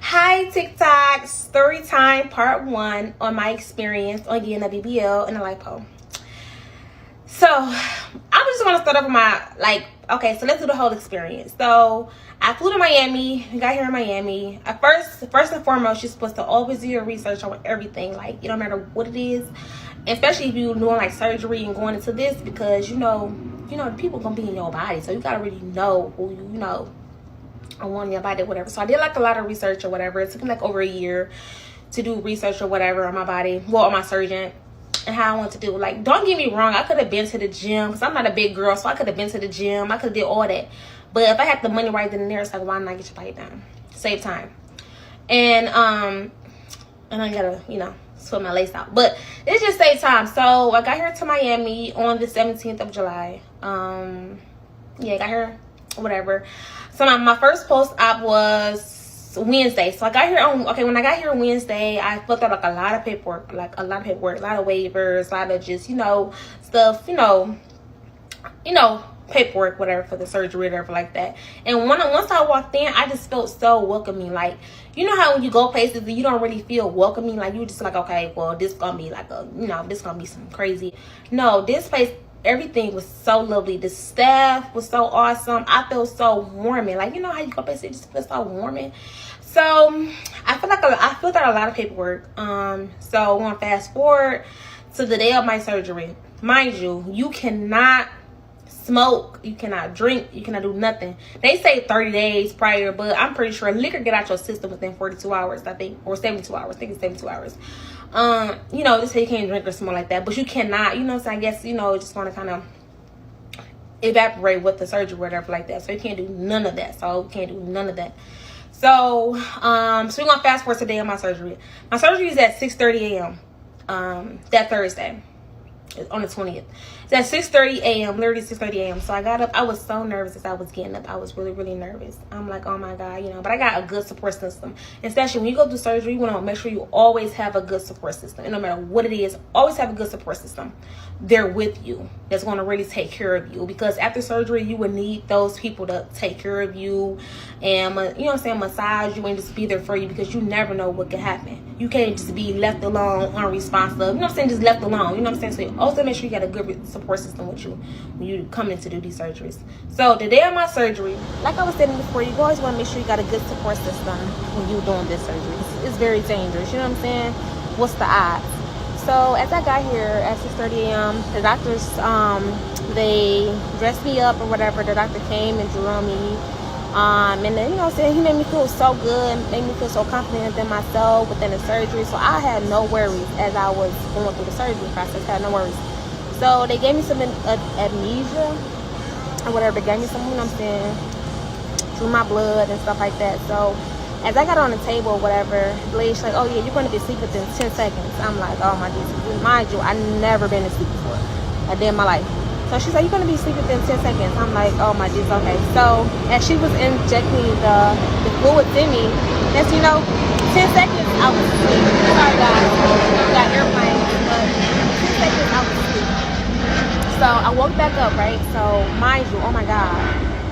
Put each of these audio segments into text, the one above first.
Hi TikTok, story time part 1 on my experience on getting a BBL and a lipo. So I just want to start off with my okay, so let's do the whole experience. So I flew to Miami. We got here in Miami. At first and foremost, you're supposed to always do your research on everything. Like, it don't matter what it is, especially if you're doing like surgery and going into this, because you know the people gonna be in your body, so you gotta really know who you know on your body, whatever. So I did like a lot of research or whatever. It took me like over a year to do research or whatever on my body, well, on my surgeon, and how I want to do. Like, don't get me wrong, I could have been to the gym because I'm not a big girl, so I could have been to the gym. I could have did all that. But if I had the money right then and there, it's like, why not get your body done? Save time. And I gotta, sweat my lace out. But it just save time. So I got here to Miami on the 17th of July. Yeah, I got here, whatever. So my first post-op was Wednesday. So I got here on, when I got here Wednesday, I filled out like a lot of paperwork, a lot of waivers, a lot of just, stuff, paperwork, whatever, for the surgery, whatever like that. And once I walked in, I just felt so welcoming. Like, you know how when you go places and you don't really feel welcoming, like you just like, okay, well, this gonna be like this gonna be some crazy. No, this place, everything was so lovely. The staff was so awesome. I felt so warming. Like, you know how you go places, it just feels so warming. So I filled out a lot of paperwork. So we're gonna fast forward to the day of my surgery. Mind you, you cannot smoke, you cannot drink, you cannot do nothing. They say 30 days prior, but I'm pretty sure liquor get out your system within 42 hours, I think, or 72 hours. I think it's 72 hours. They say you can't drink or something like that, but you cannot, so I guess, just want to kind of evaporate with the surgery or whatever like that. So you can't do none of that. So we're gonna fast forward to the day of my surgery. My surgery is at 6:30 a.m. That Thursday, on the 20th. It's at 6:30 a.m. literally 6:30 a.m. So I got up. I was so nervous as I was getting up. I was really, really nervous. I'm like, oh my God, but I got a good support system. Especially when you go through surgery, you want to make sure you always have a good support system. And no matter what it is, always have a good support system there with you that's going to really take care of you. Because after surgery, you would need those people to take care of you and, massage you and just be there for you, because you never know what can happen. You can't just be left alone, unresponsive, just left alone, So you also make sure you got a good support system with you when you come in to do these surgeries. So the day of my surgery, like I was saying before, you always want to make sure you got a good support system when you're doing this surgery. It's very dangerous, What's the odds? So as I got here at 6:30 a.m., the doctors, they dressed me up or whatever. The doctor came and drew on me. And then, he made me feel so good, made me feel so confident in myself within the surgery. So I had no worries as I was going through the surgery process. I had no worries. So they gave me some amnesia or whatever. They gave me some, through my blood and stuff like that. So as I got on the table or whatever, the lady's like, oh yeah, you're going to be asleep within 10 seconds. I'm like, oh my Jesus. Mind you, I never been asleep before a day in my life. So she's like, you're going to be asleep within 10 seconds. I'm like, oh my Jesus, okay. So as she was injecting the fluids in me, that's, 10 seconds, I was asleep. Sorry guys, we got airplanes, but 10 seconds, I was asleep. So I woke back up, right? So mind you, oh my God.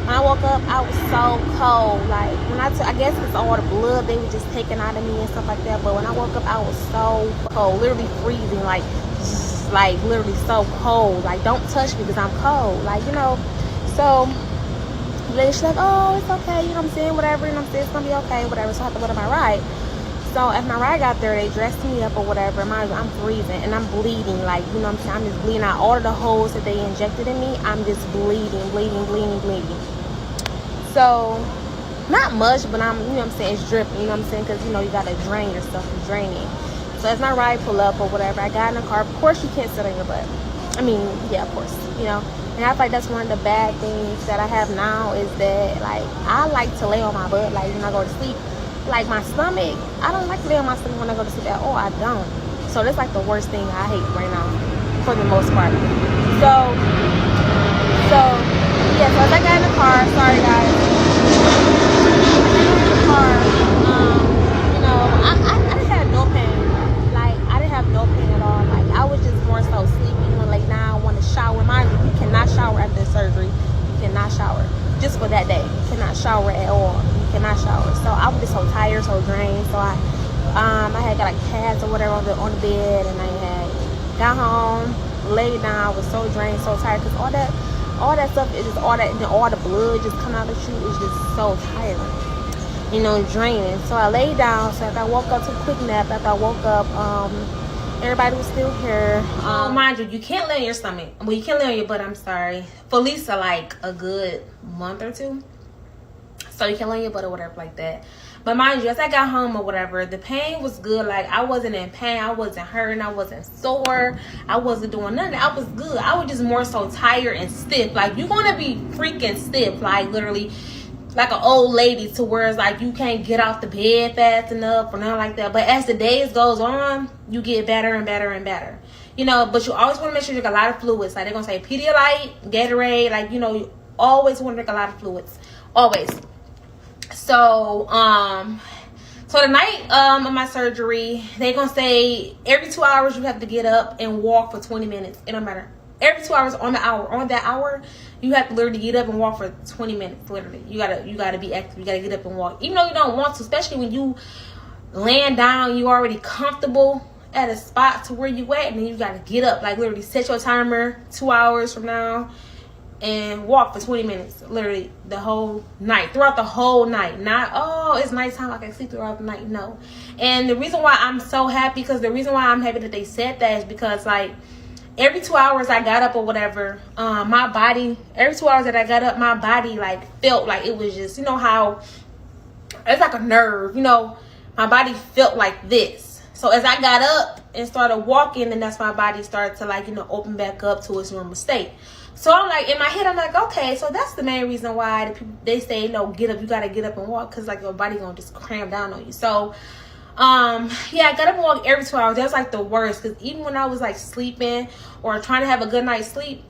When I woke up, I was so cold. Like, I guess it's all the blood they were just taking out of me and stuff like that. But when I woke up, I was so cold, literally freezing, like literally so cold. Like, don't touch me because I'm cold. So she's like, oh, it's okay, whatever, it's gonna be okay, whatever. So I have to go to my ride. So as my ride got there, they dressed me up or whatever. I'm freezing and I'm bleeding, I'm just bleeding out. All of the holes that they injected in me, I'm just bleeding. So not much, but it's dripping, because you gotta drain yourself and drain it. So as my ride pull up or whatever, I got in the car. Of course you can't sit on your butt. Yeah, of course, and I feel like that's one of the bad things that I have now, is that I like to lay on my butt when I go to sleep. My stomach, I don't like to lay on my stomach when I go to sleep at all. I don't. So that's the worst thing I hate right now, for the most part. So yeah, so as I got in the car, sorry guys, in the car, I didn't have no pain. I didn't have no pain at all. I was just more so sleepy. Now I want to shower. Mind you, you cannot shower after surgery. You cannot shower. Just for that. I had got like cats or whatever on the bed, and I had got home, laid down, was so drained, so tired, because all that stuff is just all that, and all the blood just come out of you is just so tiring, you know, draining. So I laid down. So after I woke up, took a quick nap. After I woke up, everybody was still here. Mind you, you can't lay on your stomach. Well, you can't lay on your butt, I'm sorry, for at least like a good month or two. So you can't lay on your butt or whatever like that. But mind you, as I got home or whatever, the pain was good. Like, I wasn't in pain. I wasn't hurting. I wasn't sore. I wasn't doing nothing. I was good. I was just more so tired and stiff. Like, you're going to be freaking stiff. Like, literally, like an old lady, to where it's like you can't get off the bed fast enough or nothing like that. But as the days goes on, you get better and better and better. You know, but you always want to make sure you drink a lot of fluids. Like, they're going to say Pedialyte, Gatorade. Like, you know, you always want to drink a lot of fluids. Always. So the night of my surgery, they gonna say every 2 hours you have to get up and walk for 20 minutes. It don't matter. Every 2 hours on that hour, you have to literally get up and walk for 20 minutes. Literally, you gotta be active. You gotta get up and walk, even though you don't want to. Especially when you laying down, you already comfortable at a spot to where you at, and then you gotta get up. Like, literally, set your timer 2 hours from now and walk for 20 minutes, literally the whole night, throughout the whole night. Not, oh, it's nighttime, I can sleep throughout the night. No. And the reason why I'm so happy, because the reason why I'm happy that they said that is because, like, every 2 hours I got up or whatever, my body, every 2 hours that I got up, my body, like, felt like it was just, you know how it's like a nerve, you know, my body felt like this. So as I got up and started walking, then that's when my body started to, like, you know, open back up to its normal state. So I'm like, in my head, I'm like, okay, so that's the main reason why they say, no, get up, you gotta get up and walk, because, like, your body gonna just cram down on you. So yeah, I got up and walk every 2 hours. That's like the worst, because even when I was like sleeping or trying to have a good night's sleep,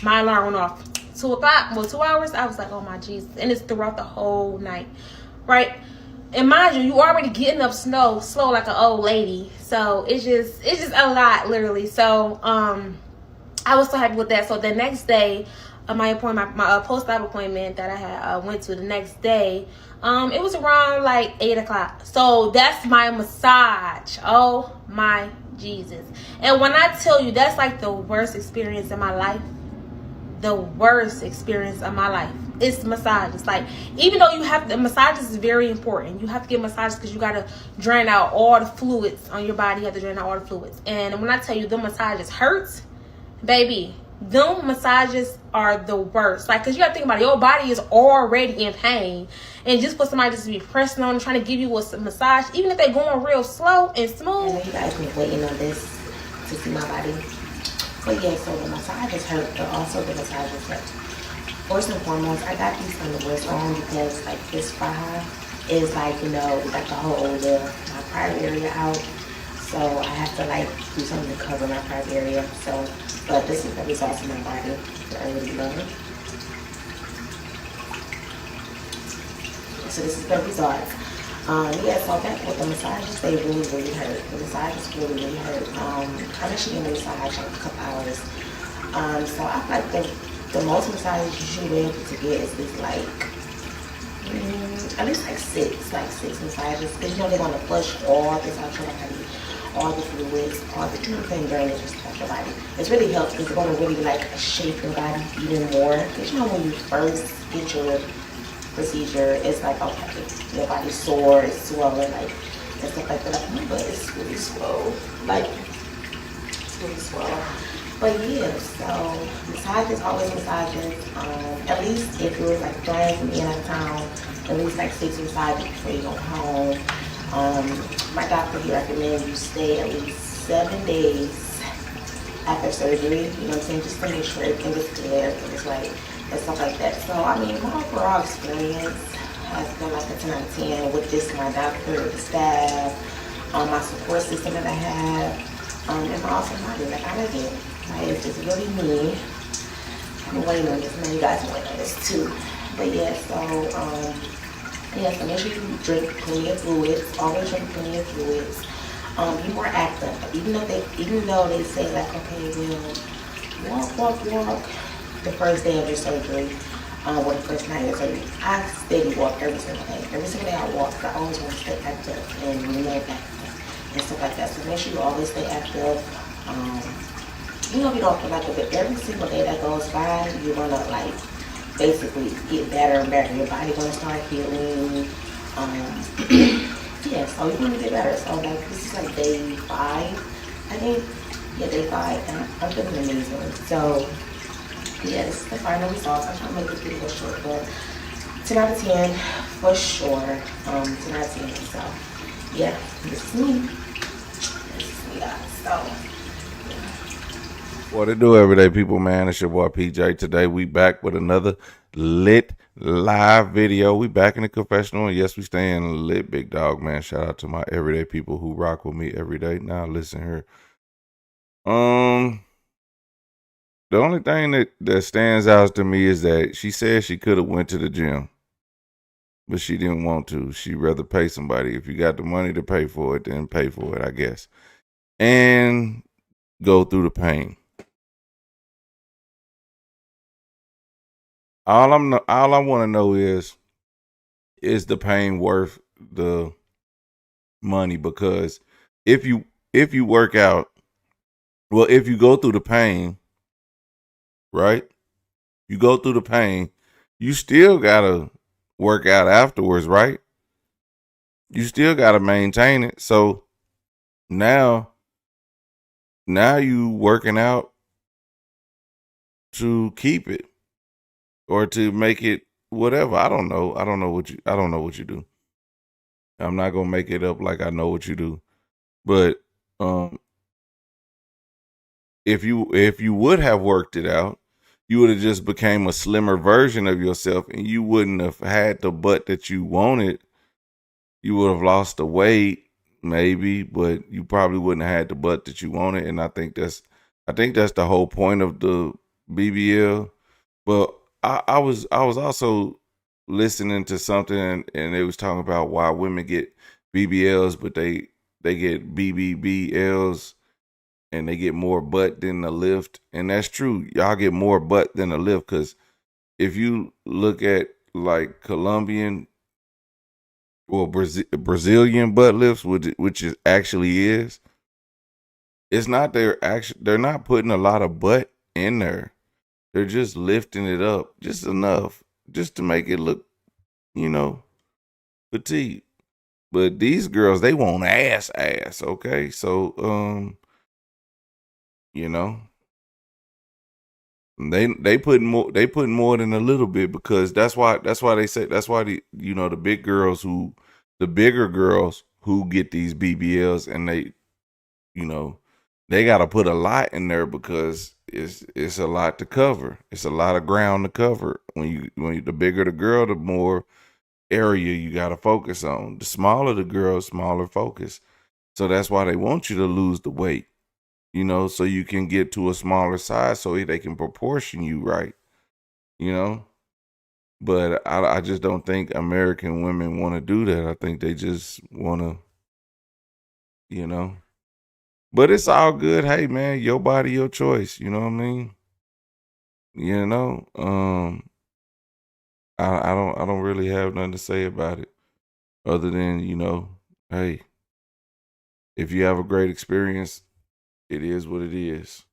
my alarm went off 2 o'clock. Well, 2 hours, I was like, oh my Jesus. And it's throughout the whole night, right? And mind you, you already getting up slow like an old lady. So it's just a lot, literally. So I was so happy with that. So the next day, my appointment, my post-op appointment that I had went to the next day, it was around like 8 o'clock. So that's my massage. Oh my Jesus. And when I tell you, that's like the worst experience in my life. The worst experience of my life. It's massages. Like, even though you have the massages is very important. You have to get massages because you gotta drain out all the fluids on your body. You have to drain out all the fluids. And when I tell you the massages hurts, baby, them massages are the worst. Like, because you gotta think about it, your body is already in pain, and just for somebody just to be pressing on and trying to give you a massage, even if they're going real slow and smooth. I know you guys been waiting on this to see my body. But yeah, so the massages hurt, but also the massages hurt. First and foremost, I got these underwears on because, like, this spa is like, you know, like to hold my private area out. So I have to, like, do something to cover my private area. So, but this is the results of my body that I really love. So this is the result. Yeah, so back with the massages, they really hurt. The massages really hurt. I'm actually in the massage like a couple hours. So I feel like the most massages you should be able to get is this, like, at least like six massages. Because, you know, they're gonna flush all this out your body, all the fluids, all the different drainage just out your body. It's really helps because it's gonna really like shape your body even more. Because, you know, when you first get your procedure, it's like, okay, your body's sore, it's swollen, like, and stuff like that. But it's really swole, like, it's really swole. But yeah, so massages, always massages. At least if you're like flying from in out of town, at least like 6 massages before you go home. My doctor, he recommends you stay at least 7 days after surgery. You know what I'm saying? Just to make sure everything is clear, everything is right, and stuff like that. So I mean, my overall experience has been like a 10 out of 10 with just my doctor, the staff, my support system that I have, and my awesome body. Like, I like it. Like, it's just really me. I'm waiting on this. Man, you guys are waiting on this too. But yeah, so so make sure you drink plenty of fluids. Always drink plenty of fluids. Be more active. Even though they say, like, okay, well, walk the first day of your surgery. When the first night of surgery, I steady walk every single day. Every single day I walk, I always want to stay active and remain active and stuff like that. So make sure you always stay active. If you don't feel like it, but every single day that goes by, you're gonna like basically get better and better. Your body gonna start healing. Yeah, so you're gonna get better. So like this is like day 5, I think. Yeah, day 5, and I'm feeling amazing. So yeah, this is the final results. I'm trying to make this video short, but 10 out of 10 for sure. 10 out of 10. So yeah, this is me. This is me, guys. So. What it do, everyday people, man? It's your boy PJ. Today we back with another lit live video. We back in the confessional, and yes, we staying lit, big dog, man. Shout out to my everyday people who rock with me every day. Now listen here. The only thing that stands out to me is that she said she could have went to the gym, but she didn't want to. She'd rather pay somebody. If you got the money to pay for it, then pay for it, I guess, and go through the pain. All I want to know is the pain worth the money? Because if you work out, well, if you go through the pain, right? You go through the pain, you still gotta work out afterwards, right? You still gotta maintain it. So now you working out to keep it or to make it whatever. I don't know. I don't know what you do. I'm not gonna make it up like I know what you do. But if you would have worked it out, you would have just became a slimmer version of yourself, and you wouldn't have had the butt that you wanted. You would have lost the weight, maybe, but you probably wouldn't have had the butt that you wanted. And I think that's the whole point of the BBL. But I was also listening to something, and they was talking about why women get BBLs, but they get BBBLs, and they get more butt than the lift. And that's true. Y'all get more butt than the lift, because if you look at like Colombian or Brazilian butt lifts, which is actually is, it's not they're not putting a lot of butt in there. They're just lifting it up just enough just to make it look, petite. But these girls, they want ass, okay? So they putting more than a little bit, because that's why they say, that's why the bigger girls who get these BBLs, and they got to put a lot in there, because it's a lot to cover. It's a lot of ground to cover. When the bigger the girl, the more area you got to focus on. The smaller the girl, smaller focus. So that's why they want you to lose the weight, so you can get to a smaller size, so they can proportion you right, But I just don't think American women want to do that. I think they just want to, But it's all good. Hey, man, your body, your choice. You know what I mean? I don't really have nothing to say about it, other than, hey, if you have a great experience, it is what it is.